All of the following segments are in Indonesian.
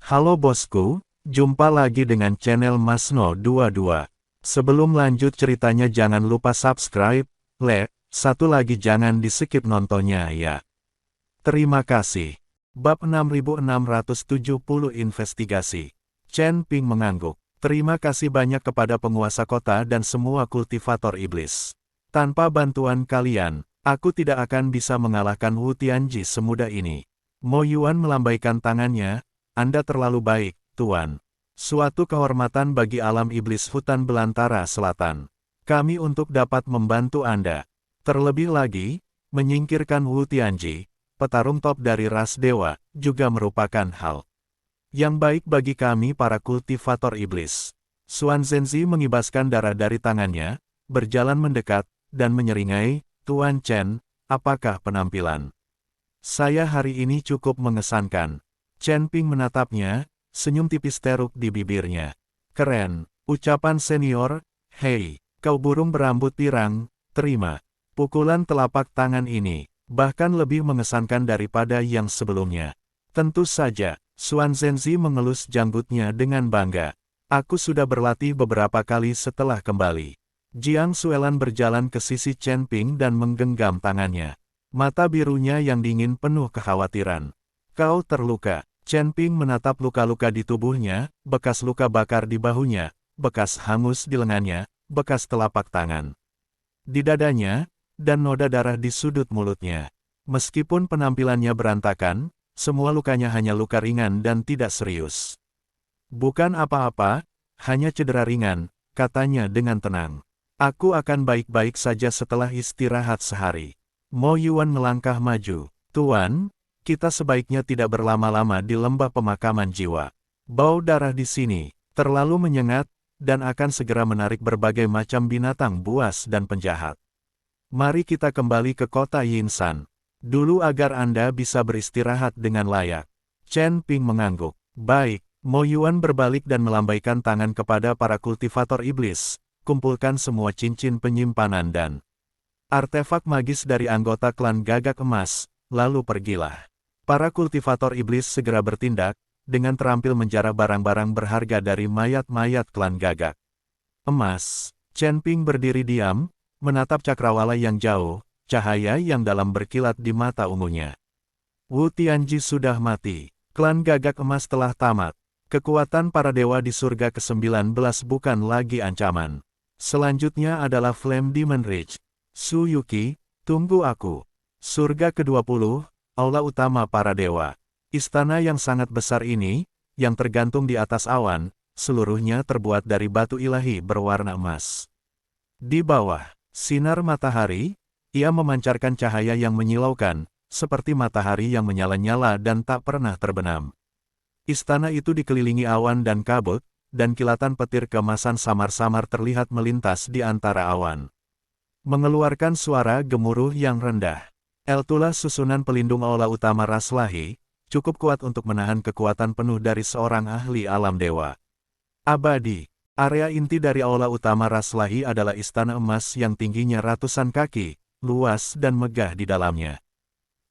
Halo bosku, jumpa lagi dengan channel Masno22. Sebelum lanjut ceritanya jangan lupa subscribe, like, satu lagi jangan di-skip nontonnya ya. Terima kasih. Bab 6670 Investigasi. Chen Ping mengangguk. Terima kasih banyak kepada penguasa kota dan semua kultivator iblis. Tanpa bantuan kalian, aku tidak akan bisa mengalahkan Wu Tianji semudah ini. Mo Yuan melambaikan tangannya. Anda terlalu baik, Tuan. Suatu kehormatan bagi alam iblis hutan belantara selatan. Kami untuk dapat membantu Anda. Terlebih lagi, menyingkirkan Wu Tianji, petarung top dari ras dewa, juga merupakan hal yang baik bagi kami para kultivator iblis. Xuan Zhenzi mengibaskan darah dari tangannya, berjalan mendekat, dan menyeringai, Tuan Chen, apakah penampilan saya hari ini cukup mengesankan? Chen Ping menatapnya, senyum tipis teruk di bibirnya. Keren, ucapan senior, hei, kau burung berambut pirang, terima. Pukulan telapak tangan ini, bahkan lebih mengesankan daripada yang sebelumnya. Tentu saja, Xuan Zhenzi mengelus janggutnya dengan bangga. Aku sudah berlatih beberapa kali setelah kembali. Jiang Xuelan berjalan ke sisi Chen Ping dan menggenggam tangannya. Mata birunya yang dingin penuh kekhawatiran. Kau terluka. Chen Ping menatap luka-luka di tubuhnya, bekas luka bakar di bahunya, bekas hangus di lengannya, bekas telapak tangan di dadanya, dan noda darah di sudut mulutnya. Meskipun penampilannya berantakan, semua lukanya hanya luka ringan dan tidak serius. Bukan apa-apa, hanya cedera ringan, katanya dengan tenang. Aku akan baik-baik saja setelah istirahat sehari. Mo Yuan melangkah maju. Tuan, kita sebaiknya tidak berlama-lama di lembah pemakaman jiwa. Bau darah di sini terlalu menyengat, dan akan segera menarik berbagai macam binatang buas dan penjahat. Mari kita kembali ke kota Yinshan dulu agar Anda bisa beristirahat dengan layak. Chen Ping mengangguk. Baik, Mo Yuan berbalik dan melambaikan tangan kepada para kultivator iblis, kumpulkan semua cincin penyimpanan dan artefak magis dari anggota klan Gagak Emas, lalu pergilah. Para kultivator iblis segera bertindak, dengan terampil menjarah barang-barang berharga dari mayat-mayat klan Gagak Emas. Chen Ping berdiri diam, menatap cakrawala yang jauh, cahaya yang dalam berkilat di mata ungunya. Wu Tianji sudah mati, klan Gagak Emas telah tamat. Kekuatan para dewa di surga ke-19 bukan lagi ancaman. Selanjutnya adalah Flame Demon Ridge. Su Yuqi, tunggu aku. Surga ke-20, Aula utama para dewa. Istana yang sangat besar ini, yang tergantung di atas awan, seluruhnya terbuat dari batu ilahi berwarna emas. Di bawah, sinar matahari, ia memancarkan cahaya yang menyilaukan, seperti matahari yang menyala-nyala dan tak pernah terbenam. Istana itu dikelilingi awan dan kabut, dan kilatan petir keemasan samar-samar terlihat melintas di antara awan, mengeluarkan suara gemuruh yang rendah. Itulah susunan pelindung aula utama ras Lahi, cukup kuat untuk menahan kekuatan penuh dari seorang ahli alam dewa abadi. Area inti dari aula utama ras Lahi adalah istana emas yang tingginya ratusan kaki, luas dan megah di dalamnya.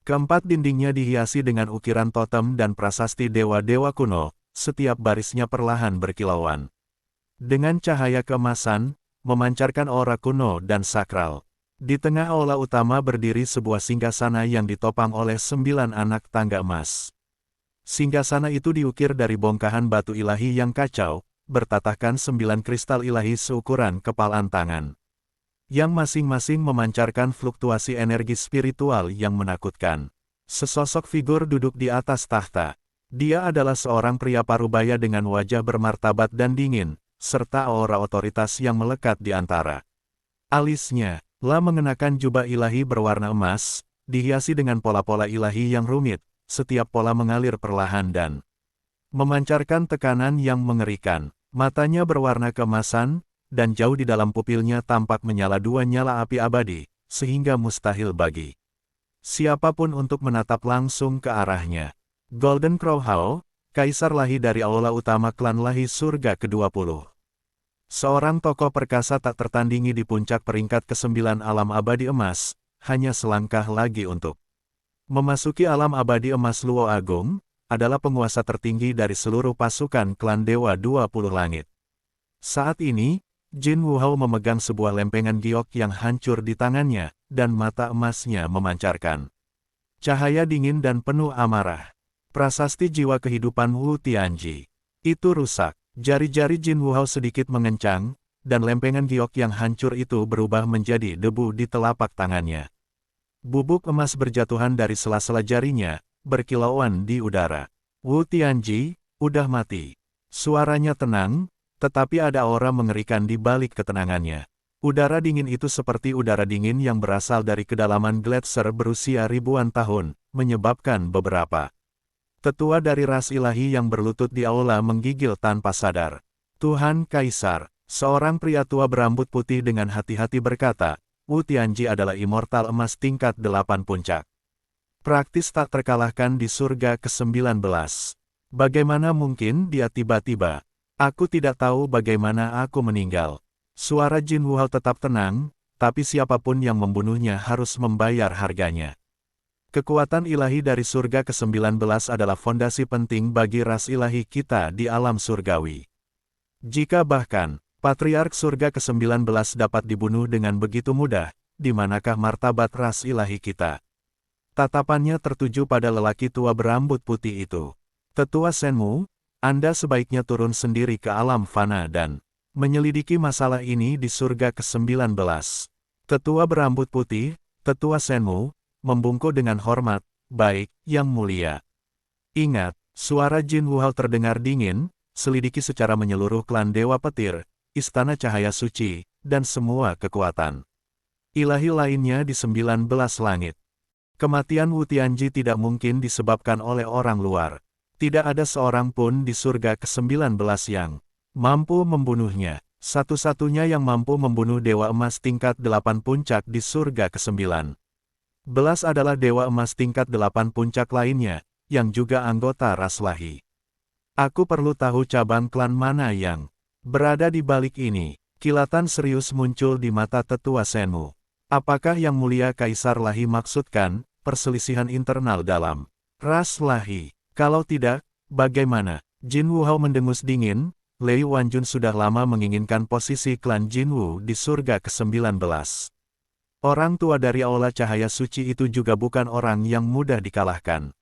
Keempat dindingnya dihiasi dengan ukiran totem dan prasasti dewa-dewa kuno, setiap barisnya perlahan berkilauan dengan cahaya keemasan, memancarkan aura kuno dan sakral. Di tengah aula utama berdiri sebuah singgasana yang ditopang oleh 9 anak tangga emas. Singgasana itu diukir dari bongkahan batu ilahi yang kacau, bertatahkan 9 kristal ilahi seukuran kepalan tangan, yang masing-masing memancarkan fluktuasi energi spiritual yang menakutkan. Sesosok figur duduk di atas tahta. Dia adalah seorang pria parubaya dengan wajah bermartabat dan dingin, serta aura otoritas yang melekat di antara alisnya. La mengenakan jubah ilahi berwarna emas, dihiasi dengan pola-pola ilahi yang rumit, setiap pola mengalir perlahan dan memancarkan tekanan yang mengerikan. Matanya berwarna keemasan, dan jauh di dalam pupilnya tampak menyala 2 nyala api abadi, sehingga mustahil bagi siapapun untuk menatap langsung ke arahnya. Golden Crow Hao, Kaisar Lahi dari aula utama klan Lahi surga ke-20. Seorang tokoh perkasa tak tertandingi di puncak peringkat ke-9 alam abadi emas, hanya selangkah lagi untuk memasuki alam abadi emas Luo Agung, adalah penguasa tertinggi dari seluruh pasukan klan Dewa 20 Langit. Saat ini, Jin Wuhao memegang sebuah lempengan giok yang hancur di tangannya, dan mata emasnya memancarkan cahaya dingin dan penuh amarah. Prasasti jiwa kehidupan Wu Tianji. Itu rusak. Jari-jari Jin Wuhao sedikit mengencang, dan lempengan giok yang hancur itu berubah menjadi debu di telapak tangannya. Bubuk emas berjatuhan dari sela-sela jarinya, berkilauan di udara. Wu Tianji, udah mati. Suaranya tenang, tetapi ada aura mengerikan di balik ketenangannya. Udara dingin itu seperti udara dingin yang berasal dari kedalaman gletser berusia ribuan tahun, menyebabkan beberapa tetua dari ras ilahi yang berlutut di aula menggigil tanpa sadar. Tuhan Kaisar, seorang pria tua berambut putih dengan hati-hati berkata, Wu Tianji adalah immortal emas tingkat 8 puncak. Praktis tak terkalahkan di surga ke-19. Bagaimana mungkin dia tiba-tiba? Aku tidak tahu bagaimana aku meninggal. Suara Jin Wuhao tetap tenang, tapi siapapun yang membunuhnya harus membayar harganya. Kekuatan ilahi dari surga ke-19 adalah fondasi penting bagi ras ilahi kita di alam surgawi. Jika bahkan, Patriark surga ke-19 dapat dibunuh dengan begitu mudah, di manakah martabat ras ilahi kita? Tatapannya tertuju pada lelaki tua berambut putih itu. Tetua Shenmu, Anda sebaiknya turun sendiri ke alam fana dan menyelidiki masalah ini di surga ke-19. Tetua berambut putih, Tetua Shenmu, membungkuk dengan hormat, baik, yang mulia. Ingat, suara Jin Wuhao terdengar dingin, selidiki secara menyeluruh klan Dewa Petir, Istana Cahaya Suci, dan semua kekuatan ilahi lainnya di 19 langit. Kematian Wu Tianji tidak mungkin disebabkan oleh orang luar. Tidak ada seorang pun di surga ke-19 yang mampu membunuhnya. Satu-satunya yang mampu membunuh Dewa Emas tingkat 8 puncak di surga ke-9 belas adalah Dewa Emas tingkat 8 puncak lainnya, yang juga anggota ras lahi. Aku perlu tahu cabang klan mana yang berada di balik ini. Kilatan serius muncul di mata Tetua Shenmu. Apakah yang mulia Kaisar Lahi maksudkan, perselisihan internal dalam ras lahi? Kalau tidak, bagaimana? Jin Wuhao mendengus dingin. Lei Wanjun sudah lama menginginkan posisi klan Jinwu di surga ke-19. Orang tua dari Aula Cahaya Suci itu juga bukan orang yang mudah dikalahkan.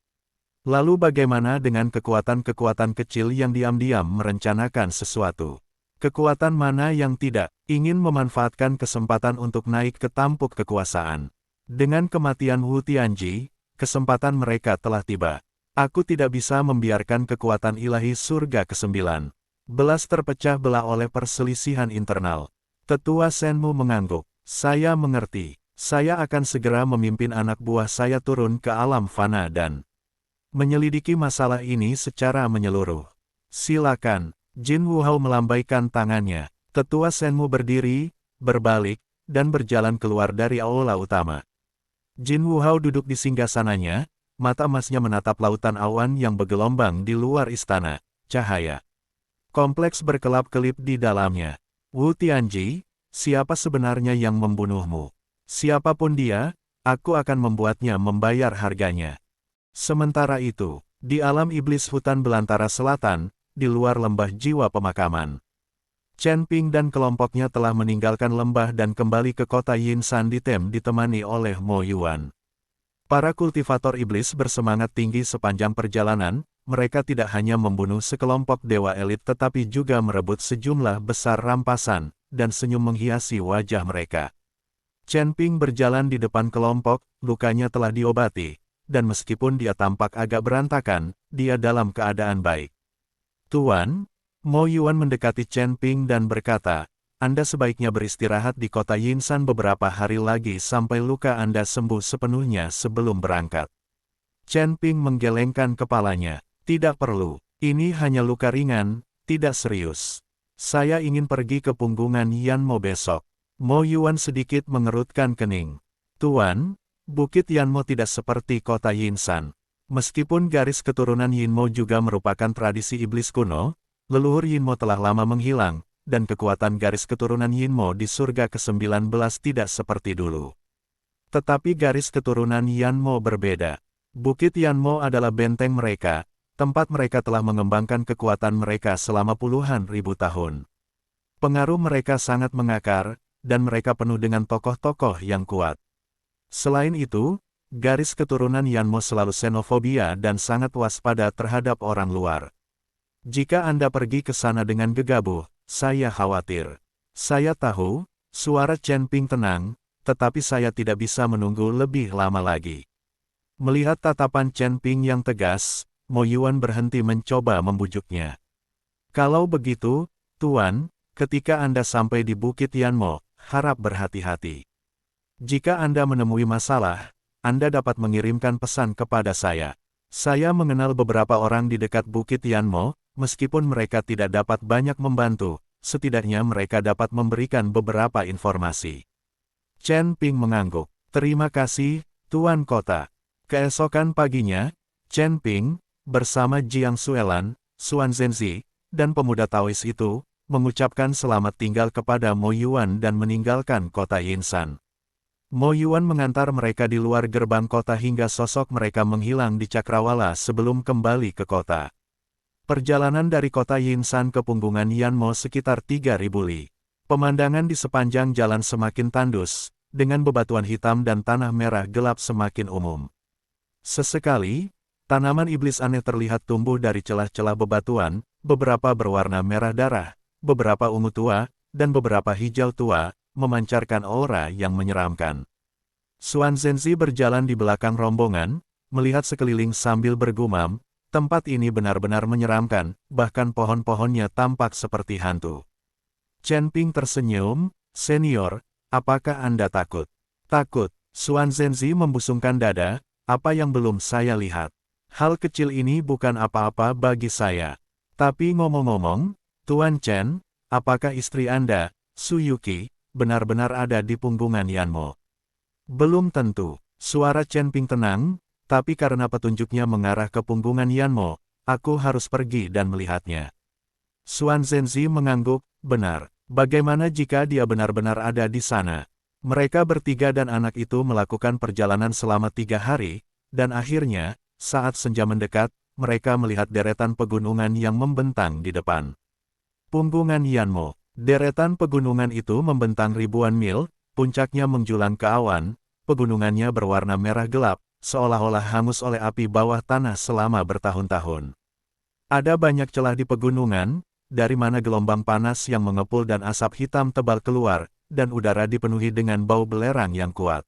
Lalu bagaimana dengan kekuatan-kekuatan kecil yang diam-diam merencanakan sesuatu? Kekuatan mana yang tidak ingin memanfaatkan kesempatan untuk naik ke tampuk kekuasaan? Dengan kematian Wu Tianji, kesempatan mereka telah tiba. Aku tidak bisa membiarkan kekuatan ilahi surga ke-9 belas terpecah belah oleh perselisihan internal. Tetua Shenmu mengangguk. Saya mengerti. Saya akan segera memimpin anak buah saya turun ke alam fana dan menyelidiki masalah ini secara menyeluruh. Silakan. Jin Wuhao melambaikan tangannya. Tetua Shenmu berdiri, berbalik, dan berjalan keluar dari aula utama. Jin Wuhao duduk di singgasananya, mata emasnya menatap lautan awan yang bergelombang di luar istana. Cahaya kompleks berkelap-kelip di dalamnya. Wu Tianji, siapa sebenarnya yang membunuhmu? Siapapun dia, aku akan membuatnya membayar harganya. Sementara itu, di alam iblis hutan belantara selatan, di luar lembah jiwa pemakaman, Chen Ping dan kelompoknya telah meninggalkan lembah dan kembali ke kota Yinsan ditemani oleh Mo Yuan. Para kultivator iblis bersemangat tinggi sepanjang perjalanan. Mereka tidak hanya membunuh sekelompok dewa elit tetapi juga merebut sejumlah besar rampasan, dan senyum menghiasi wajah mereka. Chen Ping berjalan di depan kelompok, lukanya telah diobati, dan meskipun dia tampak agak berantakan, dia dalam keadaan baik. Tuan, Mo Yuan mendekati Chen Ping dan berkata, Anda sebaiknya beristirahat di kota Yinsan beberapa hari lagi sampai luka Anda sembuh sepenuhnya sebelum berangkat. Chen Ping menggelengkan kepalanya. Tidak perlu, ini hanya luka ringan, tidak serius. Saya ingin pergi ke punggungan Yanmo besok. Mo Yuan sedikit mengerutkan kening. Tuan, Bukit Yanmo tidak seperti kota Yinsan. Meskipun garis keturunan Yinmo juga merupakan tradisi iblis kuno, leluhur Yinmo telah lama menghilang, dan kekuatan garis keturunan Yinmo di surga ke-19 tidak seperti dulu. Tetapi garis keturunan Yanmo berbeda. Bukit Yanmo adalah benteng mereka, tempat mereka telah mengembangkan kekuatan mereka selama puluhan ribu tahun. Pengaruh mereka sangat mengakar, dan mereka penuh dengan tokoh-tokoh yang kuat. Selain itu, garis keturunan Yanmo selalu xenofobia dan sangat waspada terhadap orang luar. Jika Anda pergi ke sana dengan gegabah, saya khawatir. Saya tahu, suara Chen Ping tenang, tetapi saya tidak bisa menunggu lebih lama lagi. Melihat tatapan Chen Ping yang tegas, Mo Yuan berhenti mencoba membujuknya. Kalau begitu, Tuan, ketika Anda sampai di Bukit Yanmo, harap berhati-hati. Jika Anda menemui masalah, Anda dapat mengirimkan pesan kepada saya. Saya mengenal beberapa orang di dekat Bukit Yanmo, meskipun mereka tidak dapat banyak membantu, setidaknya mereka dapat memberikan beberapa informasi. Chen Ping mengangguk. Terima kasih, Tuan Kota. Keesokan paginya, Chen Ping, bersama Jiang Xuelan, Xuan Zhenzi, dan pemuda Taois itu, mengucapkan selamat tinggal kepada Mo Yuan dan meninggalkan kota Yinshan. Mo Yuan mengantar mereka di luar gerbang kota hingga sosok mereka menghilang di cakrawala sebelum kembali ke kota. Perjalanan dari kota Yinshan ke punggungan Yanmo sekitar 3.000 li. Pemandangan di sepanjang jalan semakin tandus, dengan bebatuan hitam dan tanah merah gelap semakin umum. Sesekali, tanaman iblis aneh terlihat tumbuh dari celah-celah bebatuan, beberapa berwarna merah darah, beberapa ungu tua, dan beberapa hijau tua, memancarkan aura yang menyeramkan. Xuan Zhenzi berjalan di belakang rombongan, melihat sekeliling sambil bergumam, tempat ini benar-benar menyeramkan, bahkan pohon-pohonnya tampak seperti hantu. Chen Ping tersenyum, "Senior, apakah Anda takut?" "Takut," Xuan Zhenzi membusungkan dada, "apa yang belum saya lihat? Hal kecil ini bukan apa-apa bagi saya. Tapi ngomong-ngomong, Tuan Chen, apakah istri Anda, Su Yuki, benar-benar ada di punggungan Yanmo?" "Belum tentu." Suara Chen Ping tenang, "tapi karena petunjuknya mengarah ke punggungan Yanmo, aku harus pergi dan melihatnya." Xuan Zhenzi mengangguk, "Benar. Bagaimana jika dia benar-benar ada di sana?" Mereka bertiga dan anak itu melakukan perjalanan selama 3 hari, dan akhirnya, saat senja mendekat, mereka melihat deretan pegunungan yang membentang di depan. Punggungan Yanmo. Deretan pegunungan itu membentang ribuan mil, puncaknya menjulang ke awan, pegunungannya berwarna merah gelap, seolah-olah hangus oleh api bawah tanah selama bertahun-tahun. Ada banyak celah di pegunungan, dari mana gelombang panas yang mengepul dan asap hitam tebal keluar, dan udara dipenuhi dengan bau belerang yang kuat.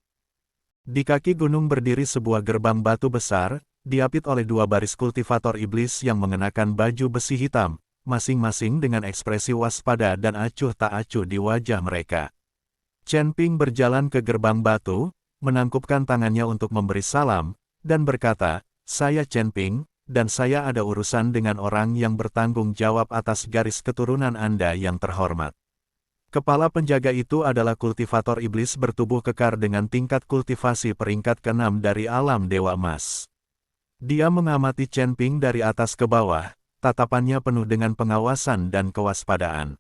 Di kaki gunung berdiri sebuah gerbang batu besar, diapit oleh 2 baris kultivator iblis yang mengenakan baju besi hitam, masing-masing dengan ekspresi waspada dan acuh tak acuh di wajah mereka. Chen Ping berjalan ke gerbang batu, menangkupkan tangannya untuk memberi salam, dan berkata, "Saya Chen Ping, dan saya ada urusan dengan orang yang bertanggung jawab atas garis keturunan Anda yang terhormat." Kepala penjaga itu adalah kultivator iblis bertubuh kekar dengan tingkat kultivasi peringkat ke-6 dari alam Dewa Emas. Dia mengamati Chen Ping dari atas ke bawah, tatapannya penuh dengan pengawasan dan kewaspadaan.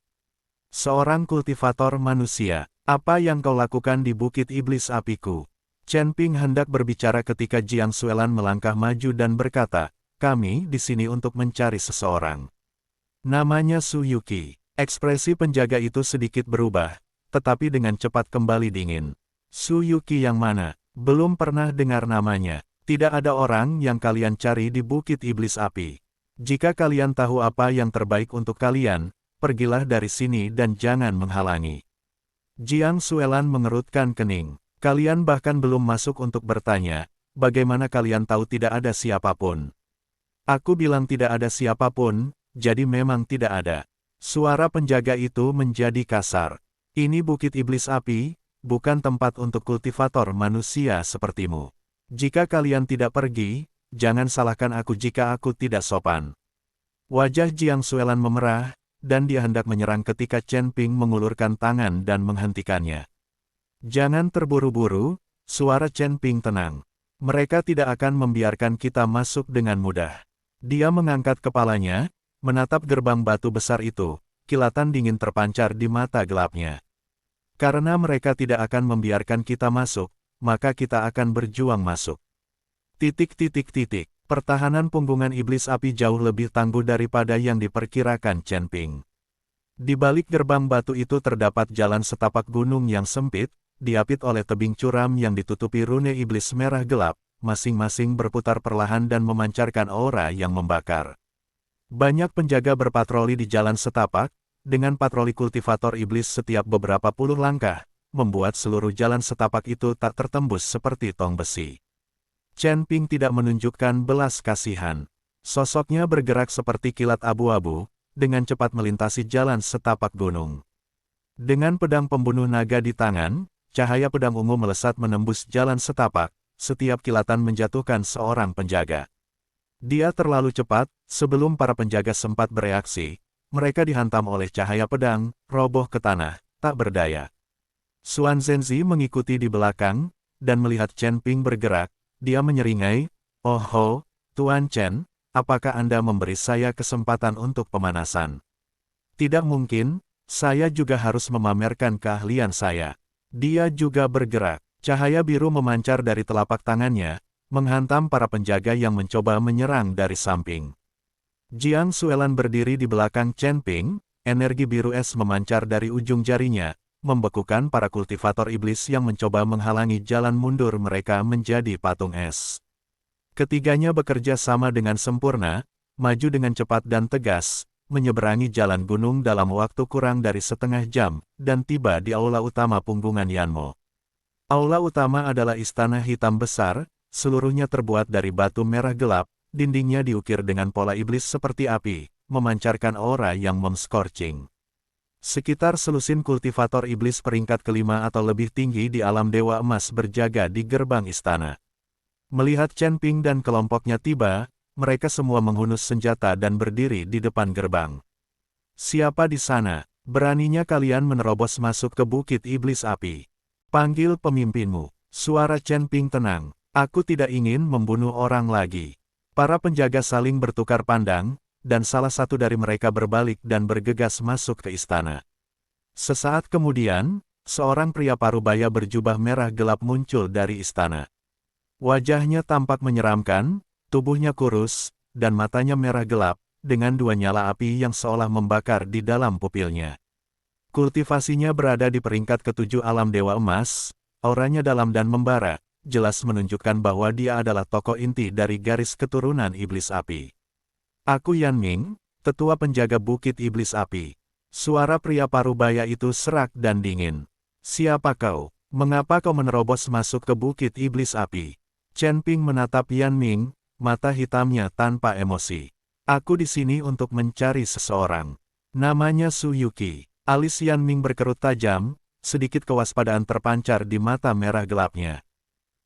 "Seorang kultivator manusia, apa yang kau lakukan di Bukit Iblis Apiku?" Chen Ping hendak berbicara ketika Jiang Xuelan melangkah maju dan berkata, "Kami di sini untuk mencari seseorang. Namanya Su Yuki." Ekspresi penjaga itu sedikit berubah, tetapi dengan cepat kembali dingin. "Su Yuki yang mana? Belum pernah dengar namanya. Tidak ada orang yang kalian cari di Bukit Iblis Api. Jika kalian tahu apa yang terbaik untuk kalian, pergilah dari sini dan jangan menghalangi." Jiang Xuelan mengerutkan kening. "Kalian bahkan belum masuk untuk bertanya, bagaimana kalian tahu tidak ada siapapun?" "Aku bilang tidak ada siapapun, jadi memang tidak ada." Suara penjaga itu menjadi kasar. "Ini Bukit Iblis Api, bukan tempat untuk kultivator manusia sepertimu. Jika kalian tidak pergi, jangan salahkan aku jika aku tidak sopan." Wajah Jiang Xuelan memerah, dan dia hendak menyerang ketika Chen Ping mengulurkan tangan dan menghentikannya. "Jangan terburu-buru," suara Chen Ping tenang. "Mereka tidak akan membiarkan kita masuk dengan mudah." Dia mengangkat kepalanya, menatap gerbang batu besar itu, kilatan dingin terpancar di mata gelapnya. "Karena mereka tidak akan membiarkan kita masuk, maka kita akan berjuang masuk." Pertahanan punggungan iblis api jauh lebih tangguh daripada yang diperkirakan Chen Ping. Di balik gerbang batu itu terdapat jalan setapak gunung yang sempit, diapit oleh tebing curam yang ditutupi rune iblis merah gelap, masing-masing berputar perlahan dan memancarkan aura yang membakar. Banyak penjaga berpatroli di jalan setapak, dengan patroli kultivator iblis setiap beberapa puluh langkah, membuat seluruh jalan setapak itu tak tertembus seperti tong besi. Chen Ping tidak menunjukkan belas kasihan. Sosoknya bergerak seperti kilat abu-abu, dengan cepat melintasi jalan setapak gunung. Dengan pedang pembunuh naga di tangan, cahaya pedang ungu melesat menembus jalan setapak, setiap kilatan menjatuhkan seorang penjaga. Dia terlalu cepat, sebelum para penjaga sempat bereaksi, mereka dihantam oleh cahaya pedang, roboh ke tanah, tak berdaya. Xuan Zhenzi mengikuti di belakang, dan melihat Chen Ping bergerak, dia menyeringai, "Oh ho, Tuan Chen, apakah Anda memberi saya kesempatan untuk pemanasan?" "Tidak mungkin, saya juga harus memamerkan keahlian saya." Dia juga bergerak, cahaya biru memancar dari telapak tangannya, menghantam para penjaga yang mencoba menyerang dari samping. Jiang Xuelan berdiri di belakang Chen Ping, energi biru es memancar dari ujung jarinya, membekukan para kultivator iblis yang mencoba menghalangi jalan mundur mereka menjadi patung es. Ketiganya bekerja sama dengan sempurna, maju dengan cepat dan tegas, menyeberangi jalan gunung dalam waktu kurang dari setengah jam, dan tiba di aula utama punggungan Yanmo. Aula utama adalah istana hitam besar, seluruhnya terbuat dari batu merah gelap, dindingnya diukir dengan pola iblis seperti api, memancarkan aura yang mem-scorching. Sekitar selusin kultivator iblis peringkat kelima atau lebih tinggi di alam Dewa Emas berjaga di gerbang istana. Melihat Chen Ping dan kelompoknya tiba, mereka semua menghunus senjata dan berdiri di depan gerbang. "Siapa di sana? Beraninya kalian menerobos masuk ke Bukit Iblis Api? Panggil pemimpinmu." Suara Chen Ping tenang. "Aku tidak ingin membunuh orang lagi." Para penjaga saling bertukar pandang, dan salah satu dari mereka berbalik dan bergegas masuk ke istana. Sesaat kemudian, seorang pria parubaya berjubah merah gelap muncul dari istana. Wajahnya tampak menyeramkan, tubuhnya kurus, dan matanya merah gelap, dengan dua nyala api yang seolah membakar di dalam pupilnya. Kultivasinya berada di peringkat ketujuh alam Dewa Emas, auranya dalam dan membara, jelas menunjukkan bahwa dia adalah tokoh inti dari garis keturunan Iblis Api. "Aku Yan Ming, tetua penjaga Bukit Iblis Api." Suara pria parubaya itu serak dan dingin. "Siapa kau? Mengapa kau menerobos masuk ke Bukit Iblis Api?" Chen Ping menatap Yan Ming, mata hitamnya tanpa emosi. "Aku di sini untuk mencari seseorang. Namanya Su Yuki." Alis Yan Ming berkerut tajam, sedikit kewaspadaan terpancar di mata merah gelapnya.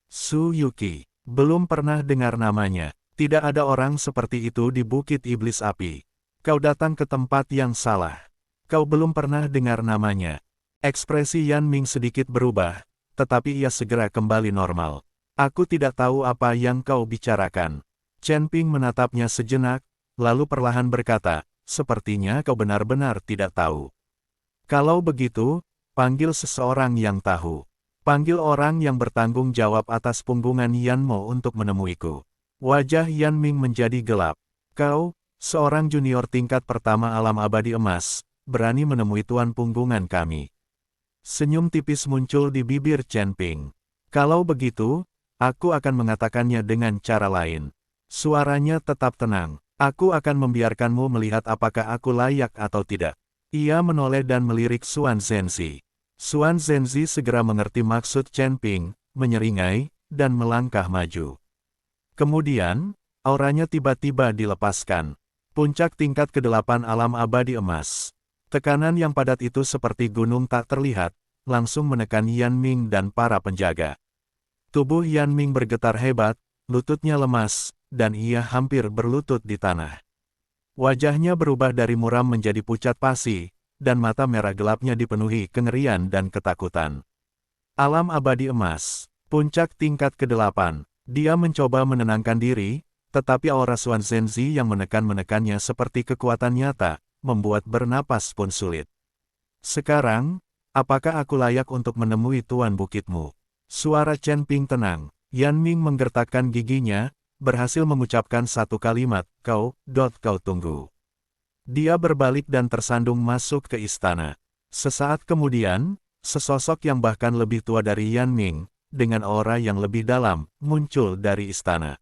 "Su Yuki, belum pernah dengar namanya. Tidak ada orang seperti itu di Bukit Iblis Api. Kau datang ke tempat yang salah. Kau belum pernah dengar namanya." Ekspresi Yan Ming sedikit berubah, tetapi ia segera kembali normal. "Aku tidak tahu apa yang kau bicarakan." Chen Ping menatapnya sejenak, lalu perlahan berkata, "Sepertinya kau benar-benar tidak tahu. Kalau begitu, panggil seseorang yang tahu. Panggil orang yang bertanggung jawab atas punggungan Yanmo untuk menemuiku." Wajah Yan Ming menjadi gelap. "Kau, seorang junior tingkat pertama alam abadi emas, berani menemui tuan punggungan kami." Senyum tipis muncul di bibir Chen Ping. "Kalau begitu, aku akan mengatakannya dengan cara lain." Suaranya tetap tenang. "Aku akan membiarkanmu melihat apakah aku layak atau tidak." Ia menoleh dan melirik Xuan Zhenzi. Xuan Zhenzi segera mengerti maksud Chen Ping, menyeringai, dan melangkah maju. Kemudian, auranya tiba-tiba dilepaskan. Puncak tingkat ke-8 alam abadi emas. Tekanan yang padat itu seperti gunung tak terlihat, langsung menekan Yan Ming dan para penjaga. Tubuh Yan Ming bergetar hebat, lututnya lemas, dan ia hampir berlutut di tanah. Wajahnya berubah dari muram menjadi pucat pasi, dan mata merah gelapnya dipenuhi kengerian dan ketakutan. Alam abadi emas, puncak tingkat ke-8. Dia mencoba menenangkan diri, tetapi aura Xuan Zhenzi yang menekan-menekannya seperti kekuatan nyata, membuat bernapas pun sulit. "Sekarang, apakah aku layak untuk menemui tuan bukitmu?" Suara Chen Ping tenang. Yan Ming menggertakkan giginya, berhasil mengucapkan satu kalimat, kau tunggu. Dia berbalik dan tersandung masuk ke istana. Sesaat kemudian, sesosok yang bahkan lebih tua dari Yan Ming, dengan aura yang lebih dalam, muncul dari istana.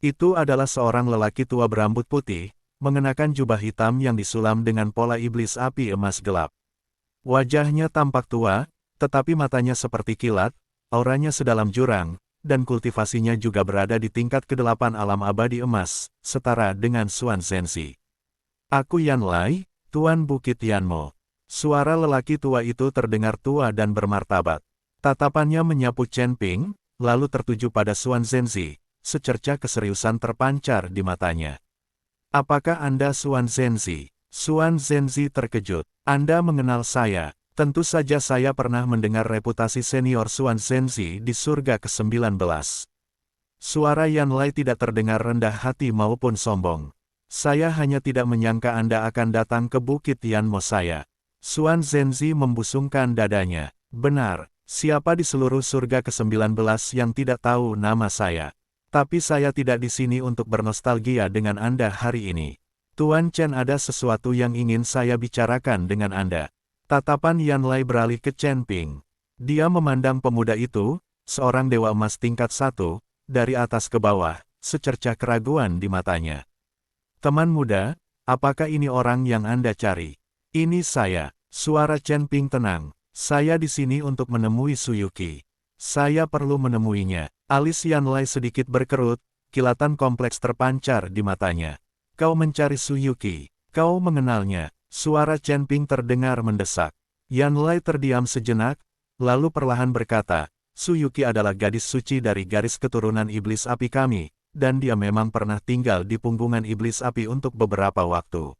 Itu adalah seorang lelaki tua berambut putih, mengenakan jubah hitam yang disulam dengan pola iblis api emas gelap. Wajahnya tampak tua, tetapi matanya seperti kilat, auranya sedalam jurang, dan kultivasinya juga berada di tingkat ke-8 alam abadi emas, setara dengan Xuan Zhenzi. Aku Yan Lai, Tuan Bukit Yanmo. Suara lelaki tua itu terdengar tua dan bermartabat. Tatapannya menyapu Chen Ping, lalu tertuju pada Xuan Zhenzi, secerca keseriusan terpancar di matanya. Apakah Anda Xuan Zhenzi? Xuan Zhenzi terkejut. Anda mengenal saya. Tentu saja saya pernah mendengar reputasi senior Xuan Zhenzi di surga ke-19. Suara Yan Lai tidak terdengar rendah hati maupun sombong. Saya hanya tidak menyangka Anda akan datang ke Bukit Yanmo saya. Xuan Zhenzi membusungkan dadanya. Benar, siapa di seluruh surga ke-19 yang tidak tahu nama saya? Tapi saya tidak di sini untuk bernostalgia dengan Anda hari ini. Tuan Chen, ada sesuatu yang ingin saya bicarakan dengan Anda. Tatapan Yan Lai beralih ke Chen Ping. Dia memandang pemuda itu, seorang dewa emas tingkat 1, dari atas ke bawah, secercah keraguan di matanya. Teman muda, apakah ini orang yang Anda cari? Ini saya. Suara Chen Ping tenang. Saya di sini untuk menemui Su Yuqi. Saya perlu menemuinya. Alis Yan Lai sedikit berkerut, kilatan kompleks terpancar di matanya. Kau mencari Su Yuqi. Kau mengenalnya. Suara Chen Ping terdengar mendesak. Yan Lai terdiam sejenak, lalu perlahan berkata, Su Yuqi adalah gadis suci dari garis keturunan iblis api kami, dan dia memang pernah tinggal di punggungan iblis api untuk beberapa waktu.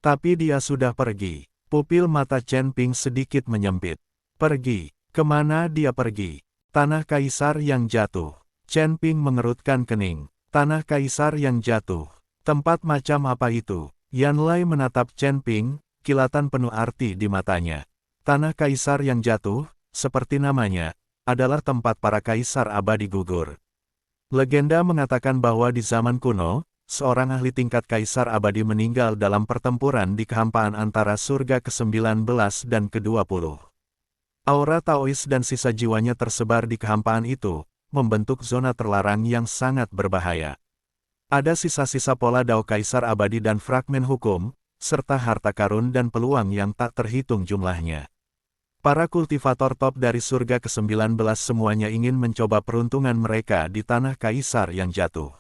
Tapi dia sudah pergi. Pupil mata Chen Ping sedikit menyempit. Pergi? Kemana dia pergi? Tanah Kaisar yang jatuh. Chen Ping mengerutkan kening. Tanah Kaisar yang jatuh. Tempat macam apa itu? Yan Lai menatap Chen Ping, kilatan penuh arti di matanya. Tanah Kaisar yang jatuh, seperti namanya, adalah tempat para kaisar abadi gugur. Legenda mengatakan bahwa di zaman kuno, seorang ahli tingkat kaisar abadi meninggal dalam pertempuran di kehampaan antara surga ke-19 dan ke-20. Aura Taois dan sisa jiwanya tersebar di kehampaan itu, membentuk zona terlarang yang sangat berbahaya. Ada sisa-sisa pola Dao Kaisar abadi dan fragmen hukum, serta harta karun dan peluang yang tak terhitung jumlahnya. Para kultivator top dari surga ke-19 semuanya ingin mencoba peruntungan mereka di tanah Kaisar yang jatuh.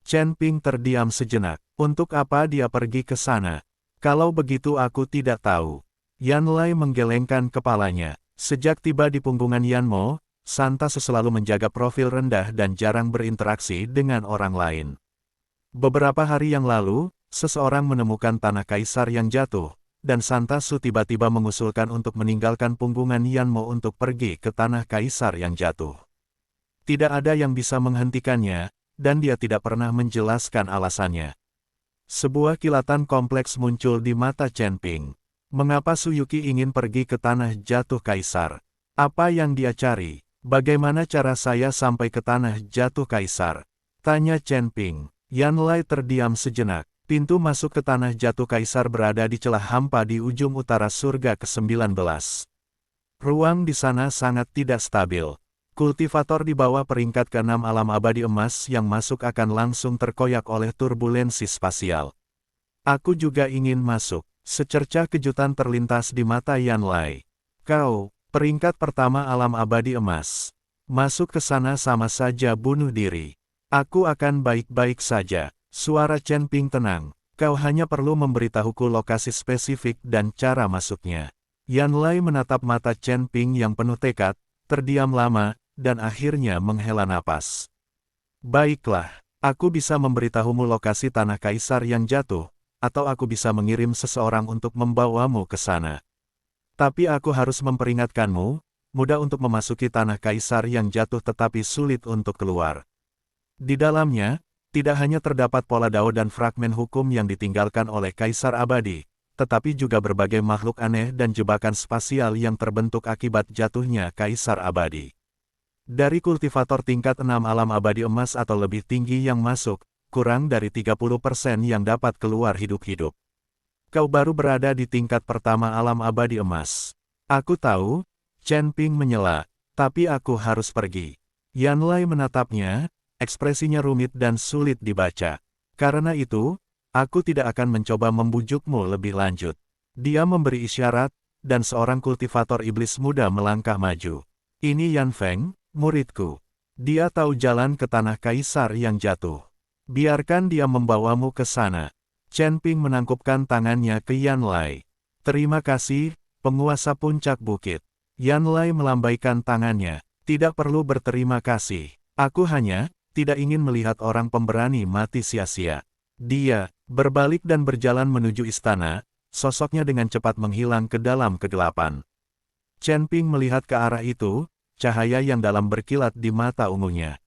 Chen Ping terdiam sejenak. Untuk apa dia pergi ke sana? Kalau begitu aku tidak tahu. Yan Lai menggelengkan kepalanya. Sejak tiba di punggungan Yanmo, Santa selalu menjaga profil rendah dan jarang berinteraksi dengan orang lain. Beberapa hari yang lalu, seseorang menemukan tanah kaisar yang jatuh, dan Santa Su tiba-tiba mengusulkan untuk meninggalkan punggungan Yanmo untuk pergi ke tanah kaisar yang jatuh. Tidak ada yang bisa menghentikannya, dan dia tidak pernah menjelaskan alasannya. Sebuah kilatan kompleks muncul di mata Chen Ping. Mengapa Su Yuqi ingin pergi ke tanah jatuh kaisar? Apa yang dia cari? Bagaimana cara saya sampai ke tanah jatuh kaisar? Tanya Chen Ping. Yan Lai terdiam sejenak. Pintu masuk ke tanah jatuh kaisar berada di celah hampa di ujung utara surga ke-19. Ruang di sana sangat tidak stabil. Kultivator di bawah peringkat ke-6 alam abadi emas yang masuk akan langsung terkoyak oleh turbulensi spasial. Aku juga ingin masuk. Secercah kejutan terlintas di mata Yan Lai. Kau, peringkat pertama alam abadi emas. Masuk ke sana sama saja bunuh diri. Aku akan baik-baik saja. Suara Chen Ping tenang. Kau hanya perlu memberitahuku lokasi spesifik dan cara masuknya. Yan Lai menatap mata Chen Ping yang penuh tekad, terdiam lama, dan akhirnya menghela napas. Baiklah, aku bisa memberitahumu lokasi tanah kaisar yang jatuh, atau aku bisa mengirim seseorang untuk membawamu ke sana. Tapi aku harus memperingatkanmu, mudah untuk memasuki tanah kaisar yang jatuh tetapi sulit untuk keluar. Di dalamnya, tidak hanya terdapat pola Dao dan fragmen hukum yang ditinggalkan oleh Kaisar Abadi, tetapi juga berbagai makhluk aneh dan jebakan spasial yang terbentuk akibat jatuhnya Kaisar Abadi. Dari kultivator tingkat 6 alam abadi emas atau lebih tinggi yang masuk, kurang dari 30% yang dapat keluar hidup-hidup. Kau baru berada di tingkat pertama alam abadi emas. Aku tahu, Chen Ping menyela, tapi aku harus pergi. Yan Lai menatapnya, ekspresinya rumit dan sulit dibaca. Karena itu, aku tidak akan mencoba membujukmu lebih lanjut. Dia memberi isyarat, dan seorang kultivator iblis muda melangkah maju. Ini Yan Feng, muridku. Dia tahu jalan ke tanah kaisar yang jatuh. Biarkan dia membawamu ke sana. Chen Ping menangkupkan tangannya ke Yan Lai. Terima kasih, penguasa puncak bukit. Yan Lai melambaikan tangannya. Tidak perlu berterima kasih. Aku hanya tidak ingin melihat orang pemberani mati sia-sia. Dia berbalik dan berjalan menuju istana, sosoknya dengan cepat menghilang ke dalam kegelapan. Chen Ping melihat ke arah itu, cahaya yang dalam berkilat di mata ungunya.